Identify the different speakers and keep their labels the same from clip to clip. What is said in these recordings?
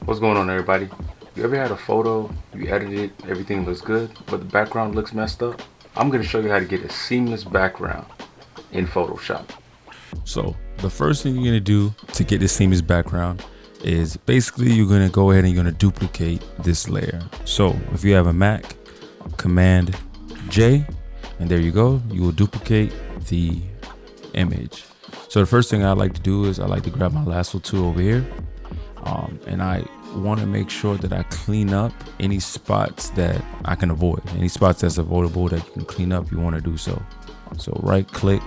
Speaker 1: What's going on, everybody? You ever had a photo, you edited it, everything looks good, but the background looks messed up? I'm going to show you how to get a seamless background in Photoshop.
Speaker 2: So the first thing you're going to do to get this seamless background is basically you're going to go ahead and you're going to duplicate this layer. So if you have a Mac, Command J, and there you go, you will duplicate the image. So the first thing I like to do is I like to grab my lasso tool over here, and I want to make sure that I clean up any spots that I can avoid. Any spots that's avoidable that you can clean up, you want to do so. So right click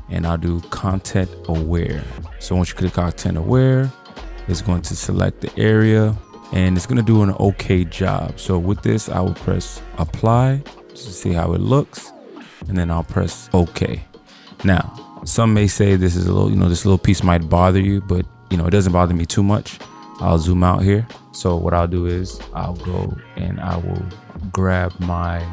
Speaker 2: and I'll do content aware. So once you click content aware, it's going to select the area and it's going to do an okay job. So with this, I will press apply just to see how it looks, and then I'll press okay. Now, some may say this is a little, this little piece might bother you, but it doesn't bother me too much. I'll zoom out here. So what I'll do is I'll go and I will grab my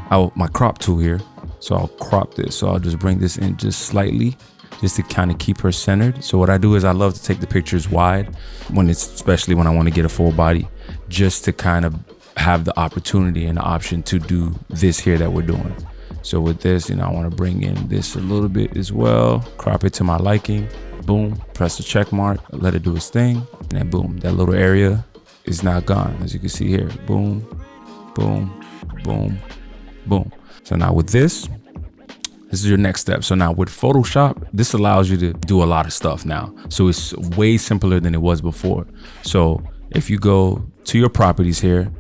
Speaker 2: crop tool here. So I'll crop this. So I'll just bring this in just slightly, just to kind of keep her centered. So what I do is I love to take the pictures wide especially when I want to get a full body, just to kind of have the opportunity and the option to do this here that we're doing. So with this, I want to bring in this a little bit as well, crop it to my liking. Boom, press the check mark, let it do its thing, and then boom, that little area is now gone, as you can see here. Boom, boom, boom, boom. So now with this is your next step. So now with Photoshop, this allows you to do a lot of stuff now. So it's way simpler than it was before. So if you go to your properties here,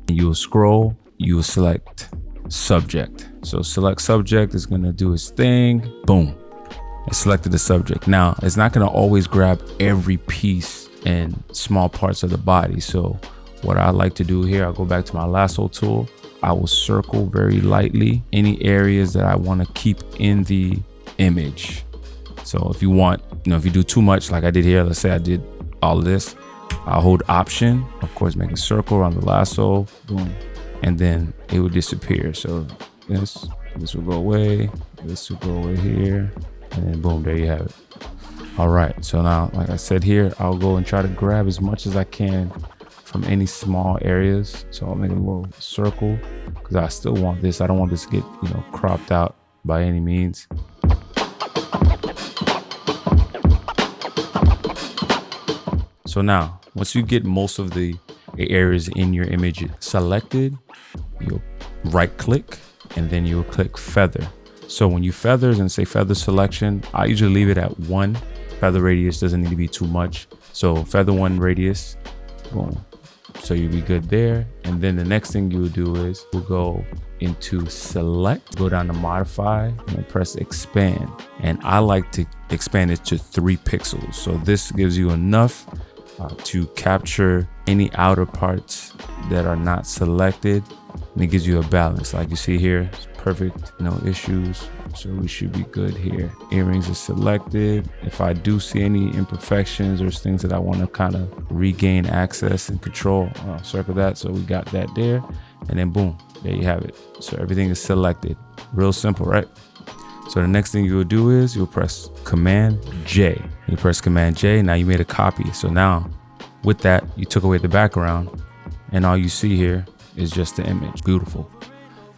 Speaker 2: and you will scroll, you will select subject. So select subject is gonna do its thing. Boom. I selected the subject. Now, it's not going to always grab every piece and small parts of the body. So what I like to do here, I'll go back to my lasso tool. I will circle very lightly any areas that I want to keep in the image. So if you want, if you do too much like I did here, let's say I did all of this, I'll hold option, of course, make a circle around the lasso, boom, and then it will disappear. So this will go away, this will go away here. And then boom, there you have it. All right, so now, like I said here, I'll go and try to grab as much as I can from any small areas. So I'll make a little circle because I still want this. I don't want this to get, cropped out by any means. So now, once you get most of the areas in your image selected, you'll right click and then you'll click feather. So when you feathers and say feather selection, I usually leave it at 1. Feather radius doesn't need to be too much. So feather 1 radius, boom. So you'll be good there. And then the next thing you will do is we'll go into select, go down to modify, and then press expand. And I like to expand it to 3 pixels. So this gives you enough to capture any outer parts that are not selected. And it gives you a balance. Like you see here, it's perfect, no issues. So we should be good here. Earrings are selected. If I do see any imperfections or things that I want to kind of regain access and control, I'll circle that. So we got that there. And then boom, there you have it. So everything is selected. Real simple, right? So the next thing you will do is you'll press Command J. You press Command J, now you made a copy. So now with that, you took away the background and all you see here is just the image. Beautiful.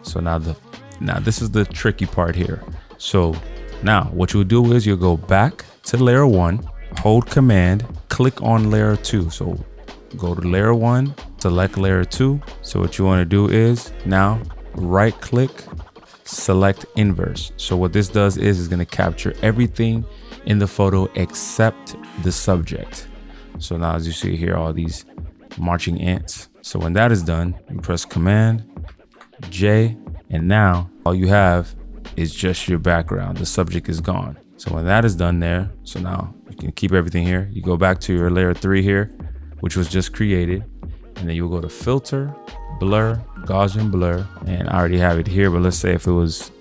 Speaker 2: So now this is the tricky part here. So now what you'll do is you'll go back to layer 1, hold Command, click on layer 2. So go to layer 1, select layer 2. So what you want to do is now right click, select inverse. So what this does is it's going to capture everything in the photo except the subject. So now as you see here, all these marching ants. So when that is done, you press Command J, and now all you have is just your background. The subject is gone. So when that is done there, so now you can keep everything here. You go back to your layer 3 here, which was just created, and then you'll go to filter, blur, Gaussian blur, and I already have it here, but let's say if it was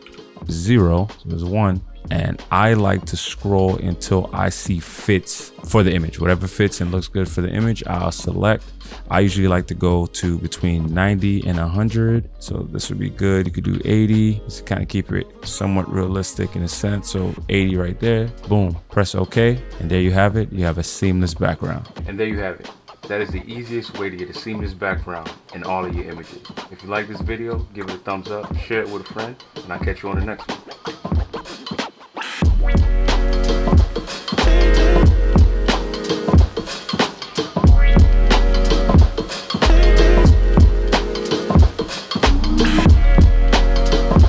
Speaker 2: 0, so it was 1, and I like to scroll until I see fits for the image. Whatever fits and looks good for the image, I'll select. I usually like to go to between 90 and 100. So this would be good. You could do 80 just to kind of keep it somewhat realistic in a sense. So 80 right there. Boom. Press OK. And there you have it. You have a seamless background.
Speaker 1: And there you have it. That is the easiest way to get a seamless background in all of your images. If you like this video, give it a thumbs up, share it with a friend, and I'll catch you on the next one.